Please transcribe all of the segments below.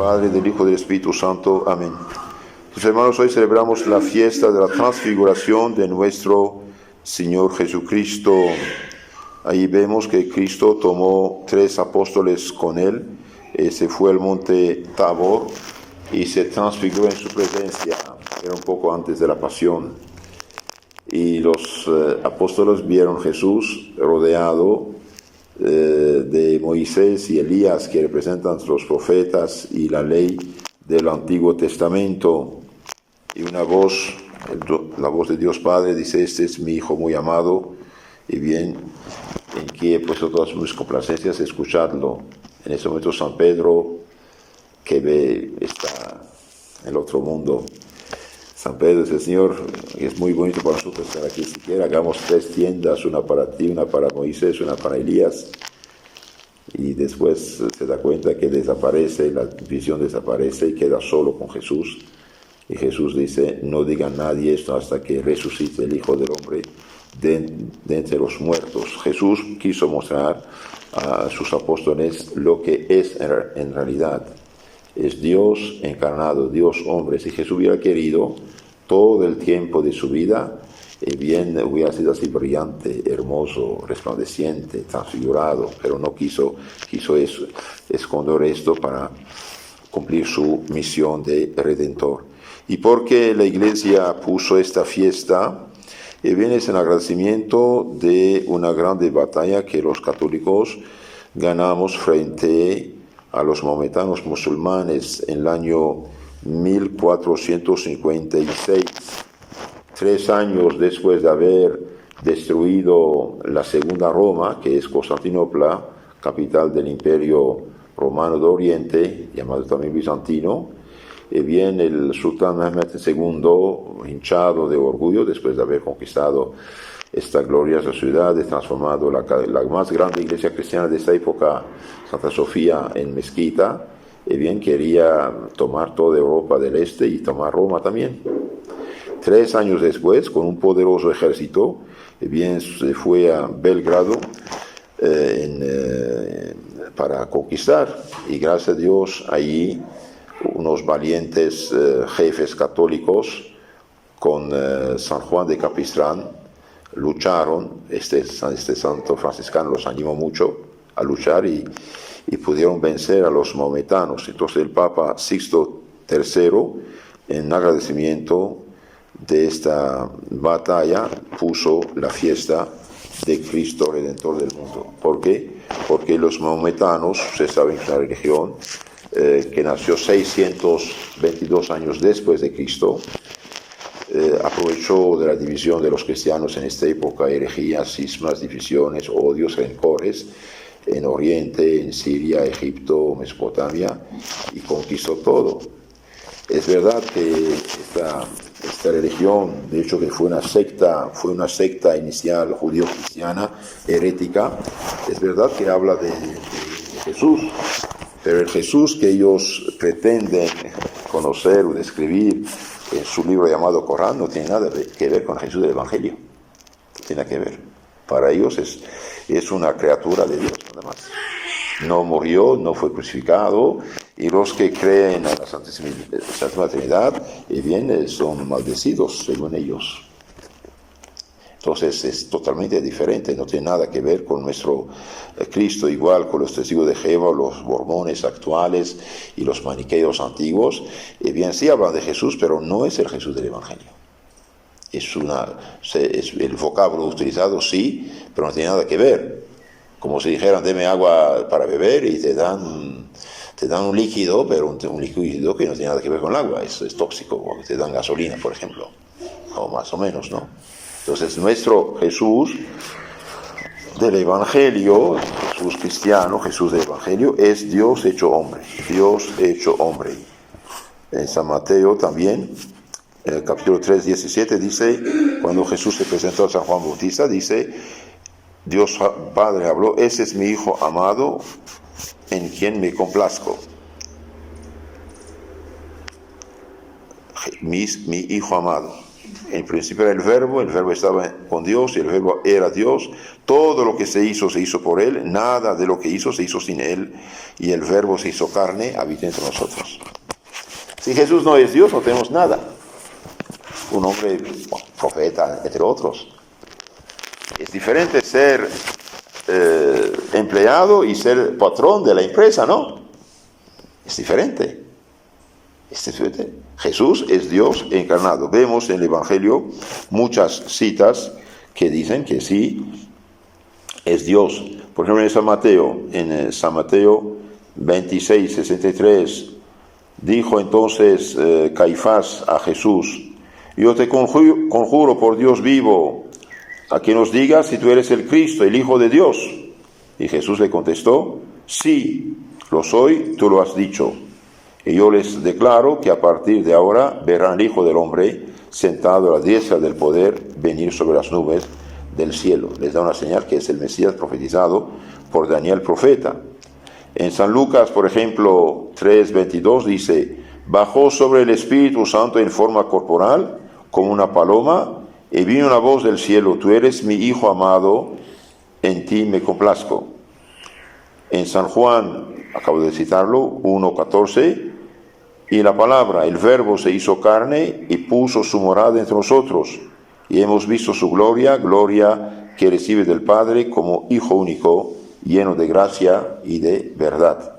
Padre, del Hijo y del Espíritu Santo. Amén. Mis hermanos, hoy celebramos la fiesta de la transfiguración de nuestro Señor Jesucristo. Ahí vemos que Cristo tomó 3 apóstoles con él, se fue al monte Tabor y se transfiguró en su presencia. Era un poco antes de la pasión. Y los apóstoles vieron a Jesús rodeado de Moisés y Elías, que representan los profetas y la ley del Antiguo Testamento. Y una voz, la voz de Dios Padre, dice: este es mi Hijo muy amado, y bien, en que he puesto todas mis complacencias, escuchadlo. En ese momento San Pedro, que ve, está en el otro mundo. San Pedro dice: Señor, es muy bonito para nosotros estar aquí, siquiera hagamos 3 tiendas, una para ti, una para Moisés, una para Elías. Y después se da cuenta que desaparece, la visión desaparece y queda solo con Jesús. Y Jesús dice: no digan a nadie esto hasta que resucite el Hijo del Hombre de entre los muertos. Jesús quiso mostrar a sus apóstoles lo que es en realidad. Es Dios encarnado, Dios hombre. Si Jesús hubiera querido, todo el tiempo de su vida, bien hubiera sido así brillante, hermoso, resplandeciente, transfigurado, pero no quiso esconder esto para cumplir su misión de Redentor. ¿Y por qué la Iglesia puso esta fiesta? Viene en agradecimiento de una grande batalla que los católicos ganamos frente a los maometanos musulmanes en el año 1456, 3 años después de haber destruido la segunda Roma, que es Constantinopla, capital del Imperio Romano de Oriente, llamado también bizantino. Bien, el sultán Mehmed II, hinchado de orgullo después de haber conquistado esta gloriosa ciudad, transformado la más grande iglesia cristiana de esta época, Santa Sofía, en mezquita, bien, quería tomar toda Europa del Este y tomar Roma también. 3 años después, con un poderoso ejército, bien, se fue a Belgrado para conquistar, y gracias a Dios allí unos valientes jefes católicos con San Juan de Capistrán lucharon. Este santo franciscano los animó mucho a luchar y pudieron vencer a los maometanos. Entonces el Papa Sixto III, en agradecimiento de esta batalla, puso la fiesta de Cristo Redentor del mundo. ¿Por qué? Porque los maometanos, ustedes saben que es una religión que nació 622 años después de Cristo, aprovechó de la división de los cristianos en esta época, herejías, cismas, divisiones, odios, rencores, en Oriente, en Siria, Egipto, Mesopotamia, y conquistó todo. Es verdad que esta religión, de hecho que fue una secta inicial judío-cristiana, herética, es verdad que habla de Jesús, pero el Jesús que ellos pretenden conocer o describir en su libro llamado Corán no tiene nada que ver con Jesús del Evangelio. No tiene nada que ver. Para ellos es una criatura de Dios, nada más. No murió, no fue crucificado, y los que creen en la Santísima Trinidad, bien, son maldecidos, según ellos. Entonces es totalmente diferente, no tiene nada que ver con nuestro Cristo, igual con los testigos de Jehová, los mormones actuales y los maniqueos antiguos. Bien, sí hablan de Jesús, pero no es el Jesús del Evangelio. Es el vocablo utilizado, sí, pero no tiene nada que ver. Como si dijeran: deme agua para beber, y te dan un líquido, pero un líquido que no tiene nada que ver con el agua, es tóxico. O te dan gasolina, por ejemplo, o más o menos, ¿no? Entonces nuestro Jesús del Evangelio, Jesús cristiano, Jesús del Evangelio, es Dios hecho hombre, Dios hecho hombre. En San Mateo también, en el capítulo 3, 17, dice, cuando Jesús se presentó a San Juan Bautista, dice: Dios Padre habló: ese es mi Hijo amado, en quien me complazco. Mi Hijo amado. En principio era el verbo estaba con Dios y el verbo era Dios. Todo lo que se hizo por él, nada de lo que hizo se hizo sin él, y el verbo se hizo carne, habita entre nosotros. Si Jesús no es Dios, no tenemos nada. Un hombre, profeta, entre otros. Es diferente ser empleado y ser patrón de la empresa, ¿no? Es diferente. Jesús es Dios encarnado. Vemos en el Evangelio muchas citas que dicen que sí es Dios. Por ejemplo, en San Mateo 26, 63, dijo entonces Caifás a Jesús: yo te conjuro por Dios vivo, a que nos digas si tú eres el Cristo, el Hijo de Dios. Y Jesús le contestó: sí, lo soy, tú lo has dicho. Y yo les declaro que a partir de ahora verán al Hijo del Hombre sentado a la diestra del poder venir sobre las nubes del cielo. Les da una señal que es el Mesías profetizado por Daniel profeta. En San Lucas, por ejemplo, 3:22 dice: bajó sobre el Espíritu Santo en forma corporal como una paloma, y vino una voz del cielo: tú eres mi Hijo amado, en ti me complazco. En San Juan, acabo de citarlo, 1:14, y la palabra, el verbo se hizo carne y puso su morada entre nosotros, y hemos visto su gloria, gloria que recibe del Padre como Hijo único, lleno de gracia y de verdad.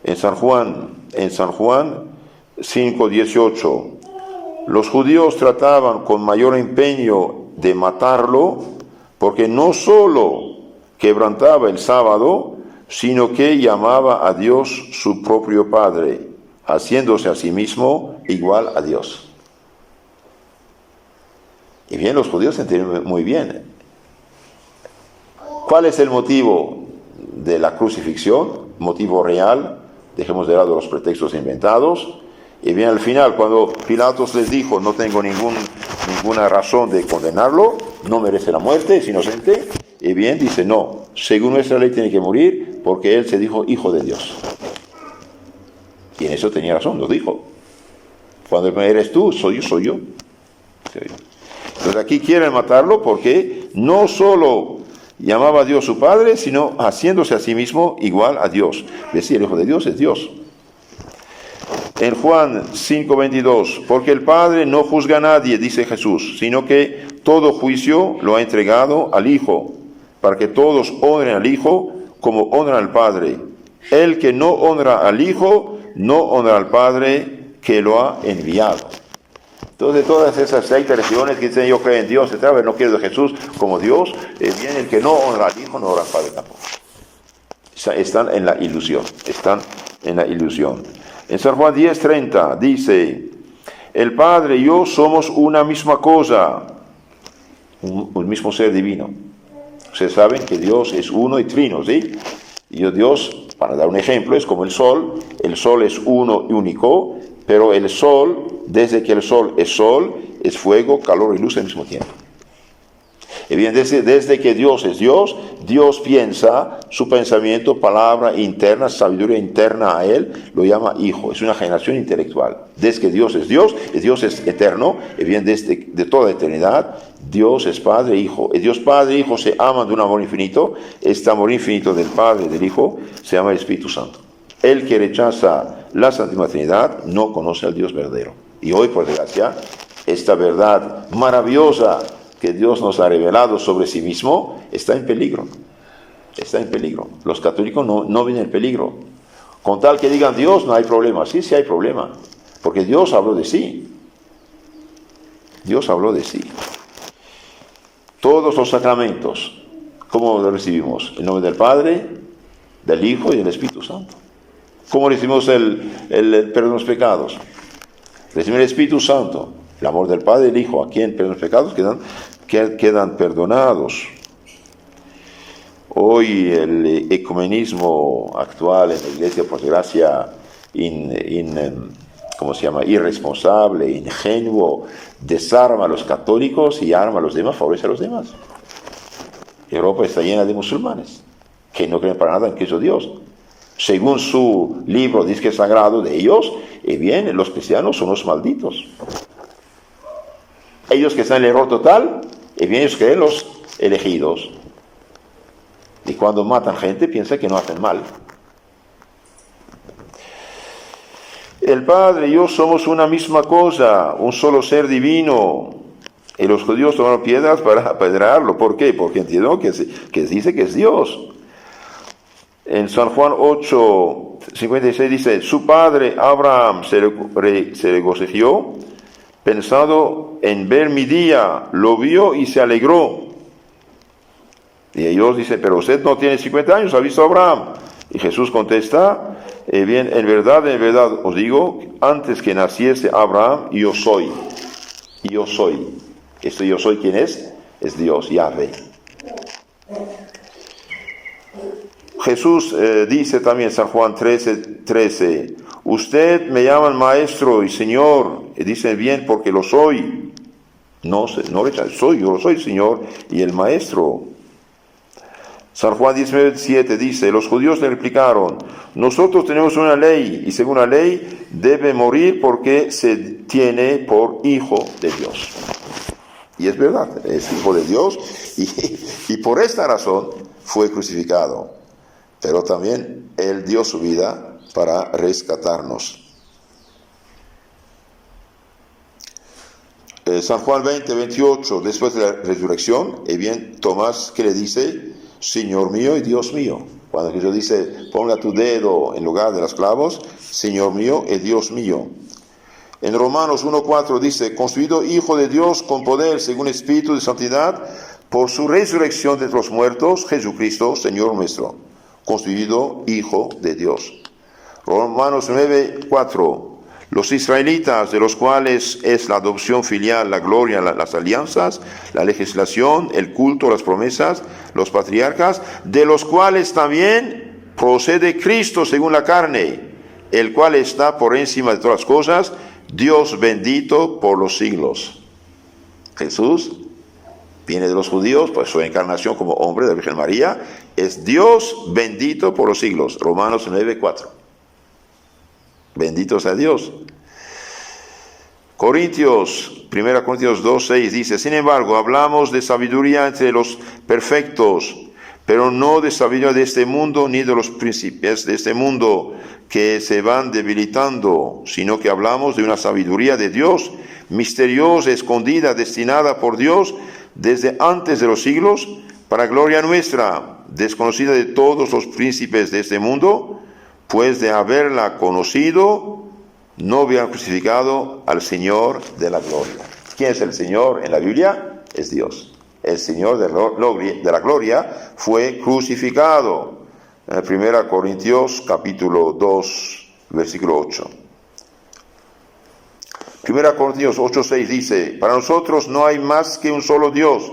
En San Juan 5:18, los judíos trataban con mayor empeño de matarlo, porque no solo quebrantaba el sábado, sino que llamaba a Dios su propio Padre, haciéndose a sí mismo igual a Dios. Y bien, los judíos entienden muy bien. ¿Cuál es el motivo de la crucifixión? Motivo real. Dejemos de lado los pretextos inventados. Y bien, al final, cuando Pilatos les dijo: no tengo ninguna razón de condenarlo, no merece la muerte, es inocente. Y bien, dice: no, según nuestra ley tiene que morir porque él se dijo Hijo de Dios. Y en eso tenía razón, lo dijo. Cuando eres tú, soy yo. Entonces aquí quieren matarlo porque no solo llamaba a Dios su Padre, sino haciéndose a sí mismo igual a Dios. Decía: el Hijo de Dios es Dios. En Juan 5:22, porque el Padre no juzga a nadie, dice Jesús, sino que todo juicio lo ha entregado al Hijo, para que todos honren al Hijo como honran al Padre. El que no honra al Hijo, no honra al Padre que lo ha enviado. Entonces, todas esas 6 religiones que dicen: yo creo en Dios, etc., no quiero de Jesús como Dios, bien, el que no honra al Hijo, no honra al Padre tampoco. Están en la ilusión, En San Juan 10:30 dice: el Padre y yo somos una misma cosa, un mismo ser divino. Ustedes saben que Dios es uno y trino, ¿sí? Y Dios, para dar un ejemplo, es como el sol es uno y único, pero el sol, desde que el sol, es fuego, calor y luz al mismo tiempo. Y bien, desde que Dios es Dios, Dios piensa, su pensamiento, palabra interna, sabiduría interna a Él, lo llama Hijo. Es una generación intelectual. Desde que Dios es Dios, y Dios es eterno, y bien, de toda eternidad, Dios es Padre e Hijo. Y Dios Padre e Hijo se aman de un amor infinito. Este amor infinito del Padre y del Hijo se llama el Espíritu Santo. El que rechaza la Santísima Trinidad no conoce al Dios verdadero. Y hoy, por desgracia, esta verdad maravillosa que Dios nos ha revelado sobre sí mismo está en peligro. Los católicos no ven el peligro. Con tal que digan Dios, no hay problema. Sí hay problema, porque Dios habló de sí. Todos los sacramentos, ¿cómo los recibimos? En nombre del Padre, del Hijo y del Espíritu Santo. ¿Cómo recibimos el perdón de los pecados? Recibimos el Espíritu Santo, el amor del Padre y del Hijo, a quien los pecados quedan perdonados. Hoy el ecumenismo actual en la Iglesia, por desgracia, irresponsable, ingenuo, desarma a los católicos y arma a los demás, favorece a los demás. Europa está llena de musulmanes que no creen para nada en Cristo Dios. Según su libro, dice que es sagrado de ellos, y bien, los cristianos son los malditos. Ellos que están en el error total, y bien ellos que los elegidos. Y cuando matan gente, piensan que no hacen mal. El Padre y yo somos una misma cosa, un solo ser divino. Y los judíos tomaron piedras para apedrearlo. ¿Por qué? Porque entiendo que dice que es Dios. En San Juan 8:56 dice, su padre Abraham se regocijó, pensando en ver mi día, lo vio y se alegró. Y ellos dicen, pero usted no tiene 50 años, ha visto a Abraham. Y Jesús contesta, bien, en verdad os digo, antes que naciese Abraham, yo soy. Yo soy. Este yo soy, ¿quién es? Es Dios, Yahvé. Jesús dice también en San Juan 13, usted me llaman maestro y señor, y dicen bien porque lo soy. No soy, yo lo soy el Señor y el maestro. San Juan 19:7 dice, los judíos le replicaron, nosotros tenemos una ley y según la ley debe morir porque se tiene por hijo de Dios. Y es verdad, es hijo de Dios y por esta razón fue crucificado. Pero también Él dio su vida para rescatarnos. San Juan 20:28, después de la resurrección, y bien Tomás que le dice, Señor mío y Dios mío. Cuando Jesús dice, ponga tu dedo en lugar de los clavos, Señor mío y Dios mío. En Romanos 1:4 dice, constituido Hijo de Dios con poder según Espíritu de Santidad, por su resurrección de entre los muertos, Jesucristo, Señor nuestro, constituido Hijo de Dios. Romanos 9:4, los israelitas, de los cuales es la adopción filial, la gloria, las alianzas, la legislación, el culto, las promesas, los patriarcas, de los cuales también procede Cristo según la carne, el cual está por encima de todas las cosas, Dios bendito por los siglos. Jesús viene de los judíos, pues su encarnación como hombre de la Virgen María, es Dios bendito por los siglos. Romanos 9:4. Bendito sea Dios. 1 Corintios 2:6 dice, sin embargo, hablamos de sabiduría entre los perfectos, pero no de sabiduría de este mundo, ni de los príncipes de este mundo que se van debilitando, sino que hablamos de una sabiduría de Dios, misteriosa, escondida, destinada por Dios desde antes de los siglos, para gloria nuestra, desconocida de todos los príncipes de este mundo, pues de haberla conocido, no hubieran crucificado al Señor de la gloria. ¿Quién es el Señor en la Biblia? Es Dios. El Señor de la gloria fue crucificado. En 1 Corintios capítulo 2, versículo 8. 1 Corintios 8:6 dice, para nosotros no hay más que un solo Dios,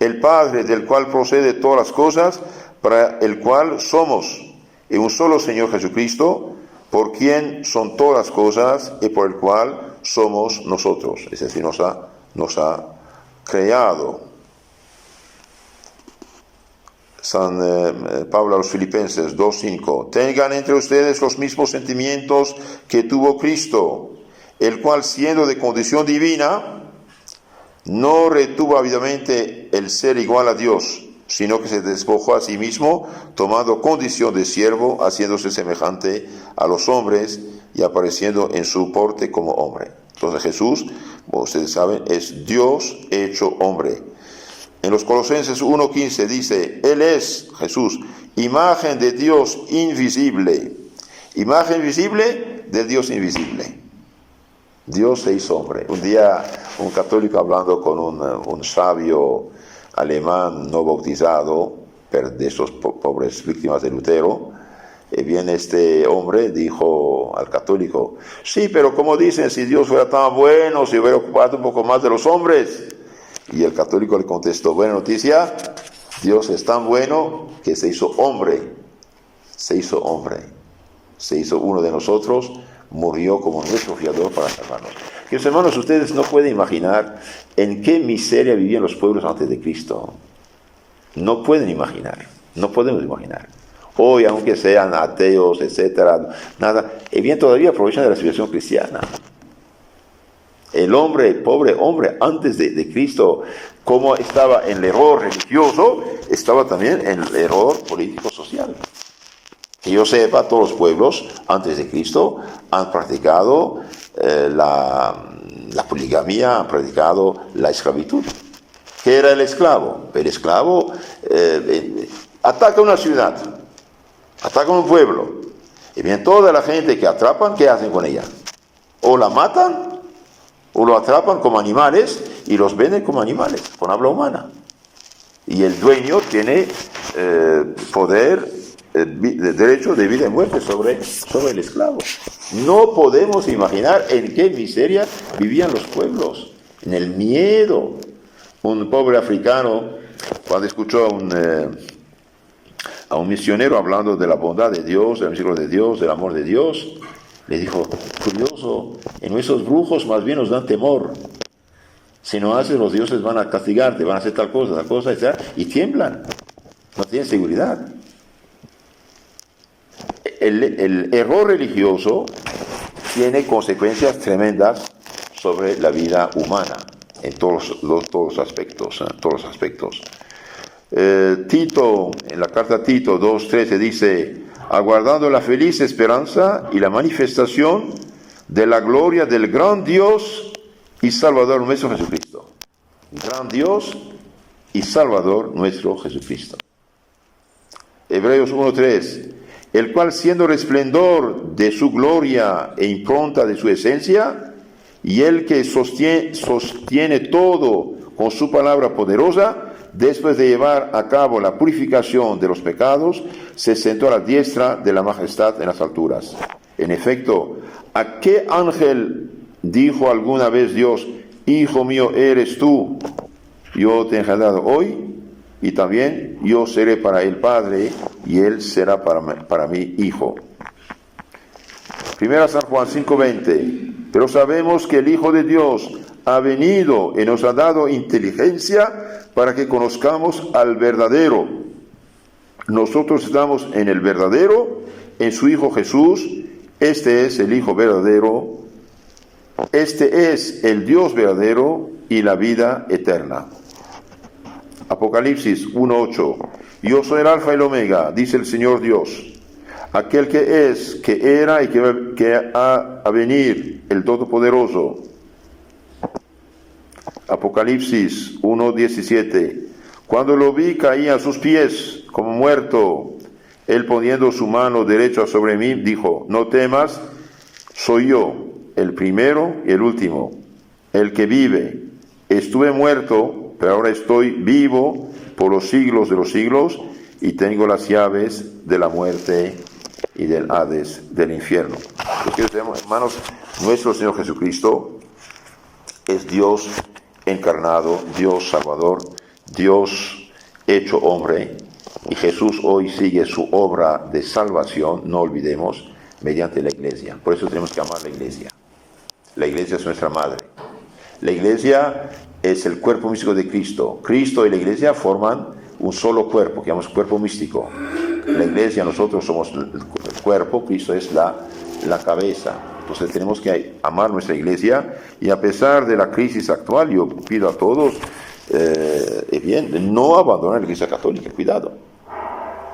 el Padre, del cual procede todas las cosas, para el cual somos, y un solo Señor Jesucristo, por quien son todas las cosas y por el cual somos nosotros. Es decir, nos ha creado. San Pablo a los Filipenses 2:5. Tengan entre ustedes los mismos sentimientos que tuvo Cristo, el cual siendo de condición divina, no retuvo ávidamente el ser igual a Dios, sino que se despojó a sí mismo, tomando condición de siervo, haciéndose semejante a los hombres y apareciendo en su porte como hombre. Entonces Jesús, como ustedes saben, es Dios hecho hombre. En los Colosenses 1:15 dice, Él es, Jesús, imagen de Dios invisible. Imagen visible del Dios invisible. Dios se hizo hombre. Un día un católico hablando con un sabio alemán no bautizado, de esos pobres víctimas de Lutero, viene este hombre, dijo al católico, sí, pero como dicen, si Dios fuera tan bueno, si hubiera ocupado un poco más de los hombres. Y el católico le contestó, buena noticia, Dios es tan bueno que se hizo hombre, se hizo uno de nosotros, murió como nuestro fiador para salvarnos. Queridos hermanos, ustedes no pueden imaginar en qué miseria vivían los pueblos antes de Cristo. No pueden imaginar, no podemos imaginar. Hoy, aunque sean ateos, etcétera, nada, bien todavía aprovechan de la civilización cristiana. El hombre, pobre hombre, antes de Cristo, como estaba en el error religioso, estaba también en el error político-social. Que yo sepa, todos los pueblos antes de Cristo han practicado la poligamia, han practicado la esclavitud. ¿Qué era el esclavo? El esclavo ataca una ciudad, ataca un pueblo. Y bien, toda la gente que atrapan, ¿qué hacen con ella? O la matan, o lo atrapan como animales y los venden como animales, con habla humana. Y el dueño tiene poder, derecho de vida y muerte sobre el esclavo. No podemos imaginar en qué miseria vivían los pueblos, en el miedo. Un pobre africano, cuando escuchó a un misionero hablando de la bondad de Dios, del misericordia de Dios, del amor de Dios, le dijo: curioso, en nuestros brujos más bien nos dan temor. Si no haces, los dioses van a castigarte, van a hacer tal cosa, etc. Y tiemblan, no tienen seguridad. El error religioso tiene consecuencias tremendas sobre la vida humana, en todos los aspectos. Tito, en la carta a Tito 2:13 dice: aguardando la feliz esperanza y la manifestación de la gloria del gran Dios y Salvador nuestro Jesucristo. Gran Dios y Salvador nuestro Jesucristo. Hebreos 1:3: el cual, siendo resplendor de su gloria e impronta de su esencia, y el que sostiene todo con su palabra poderosa, después de llevar a cabo la purificación de los pecados, se sentó a la diestra de la majestad en las alturas. En efecto, ¿a qué ángel dijo alguna vez Dios: hijo mío eres tú, yo te he engendrado hoy, y también yo seré para él padre, y él será para mí hijo? Primera San Juan 5:20: pero sabemos que el Hijo de Dios ha venido y nos ha dado inteligencia para que conozcamos al verdadero. Nosotros estamos en el verdadero, en su Hijo Jesús. Este es el Hijo verdadero, este es el Dios verdadero y la vida eterna. Apocalipsis 1:8: yo soy el Alfa y el Omega, dice el Señor Dios, aquel que es, que era y que ha a venir, el Todopoderoso. Apocalipsis 1:17: cuando lo vi, caí a sus pies como muerto. Él, poniendo su mano derecha sobre mí, dijo: no temas, soy yo, el primero y el último, el que vive. Estuve muerto, pero ahora estoy vivo por los siglos de los siglos, y tengo las llaves de la muerte y del Hades, del infierno. Porque, hermanos, nuestro Señor Jesucristo es Dios encarnado, Dios Salvador, Dios hecho hombre, y Jesús hoy sigue su obra de salvación, no olvidemos, mediante la Iglesia. Por eso tenemos que amar la Iglesia. La Iglesia es nuestra madre. La Iglesia es el cuerpo místico de Cristo. Cristo y la Iglesia forman un solo cuerpo, que llamamos cuerpo místico. La Iglesia, nosotros somos el cuerpo, Cristo es la cabeza. Entonces tenemos que amar nuestra Iglesia, y a pesar de la crisis actual, yo pido a todos, no abandonar la Iglesia Católica, cuidado.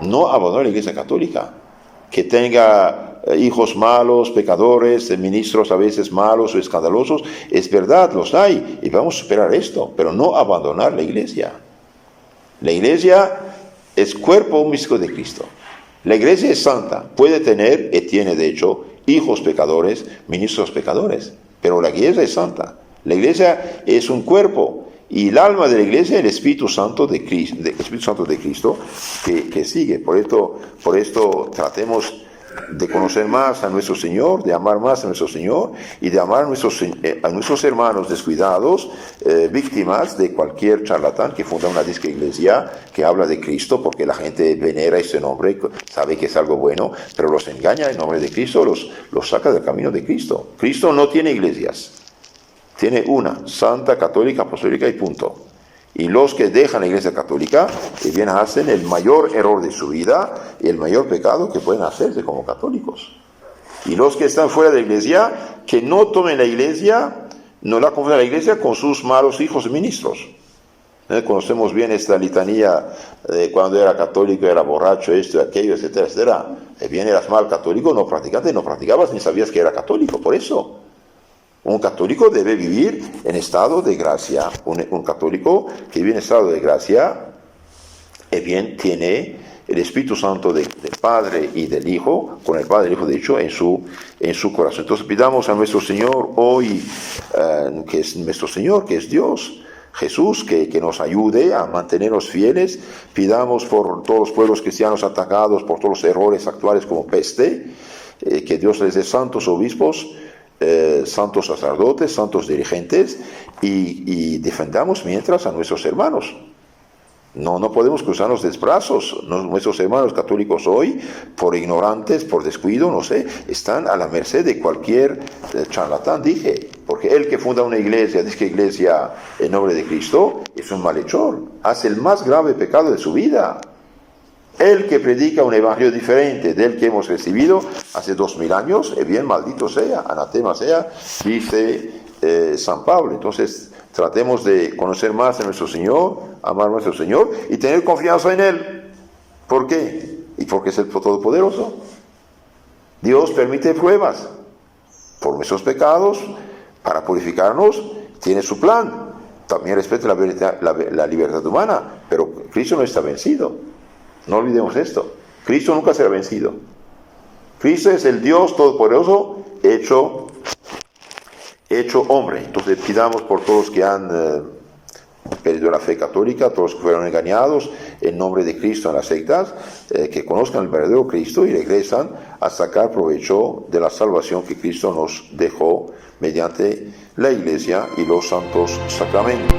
No abandonar la Iglesia Católica. Que tenga hijos malos, pecadores, ministros a veces malos o escandalosos, es verdad, los hay, y vamos a superar esto, pero no abandonar la Iglesia. La Iglesia es cuerpo místico de Cristo. La Iglesia es santa, puede tener, y tiene de hecho, hijos pecadores, ministros pecadores, pero la Iglesia es santa. La Iglesia es un cuerpo, y el alma de la Iglesia es el Espíritu Santo de Cristo, que sigue. Por esto tratemos de conocer más a nuestro Señor, de amar más a nuestro Señor, y de amar a nuestros hermanos descuidados, víctimas de cualquier charlatán que funda una disque iglesia que habla de Cristo, porque la gente venera ese nombre, sabe que es algo bueno, pero los engaña en nombre de Cristo, los saca del camino de Cristo. Cristo no tiene iglesias, tiene una, santa, católica, apostólica y punto. Y los que dejan la Iglesia Católica, que bien hacen el mayor error de su vida y el mayor pecado que pueden hacerse como católicos. Y los que están fuera de la Iglesia, que no tomen la Iglesia No la confunde la iglesia con sus malos hijos y ministros. Conocemos bien esta litanía de cuando era católico, era borracho, esto y aquello, etcétera, etcétera. Bien, eras mal católico, no practicante, no practicabas ni sabías que era católico. Por eso, un católico debe vivir en estado de gracia. Un católico que vive en estado de gracia, bien, tiene el Espíritu Santo del Padre y del Hijo, con el Padre y el Hijo, de hecho, en su corazón. Entonces pidamos a nuestro Señor hoy, que es nuestro Señor, que es Dios, Jesús, que nos ayude a mantenernos fieles. Pidamos por todos los pueblos cristianos atacados, por todos los errores actuales como peste, que Dios les dé santos obispos, santos sacerdotes, santos dirigentes, y defendamos mientras a nuestros hermanos. No podemos cruzarnos de brazos. Nuestros hermanos católicos hoy, por ignorantes, por descuido, no sé, están a la merced de cualquier charlatán, porque el que funda una iglesia, dice que iglesia en nombre de Cristo, es un malhechor, hace el más grave pecado de su vida. El que predica un evangelio diferente del que hemos recibido hace 2000 años, bien maldito sea, anatema sea, dice San Pablo. Entonces, tratemos de conocer más a nuestro Señor, amar a nuestro Señor y tener confianza en Él. ¿Por qué? Y porque es el Todopoderoso. Dios permite pruebas por nuestros pecados para purificarnos. Tiene su plan. También respeta la libertad humana, pero Cristo no está vencido. No olvidemos esto. Cristo nunca será vencido. Cristo es el Dios Todopoderoso hecho hombre. Entonces pidamos por todos que han perdido la fe católica, todos que fueron engañados en nombre de Cristo en las sectas, que conozcan el verdadero Cristo y regresan a sacar provecho de la salvación que Cristo nos dejó mediante la Iglesia y los santos sacramentos.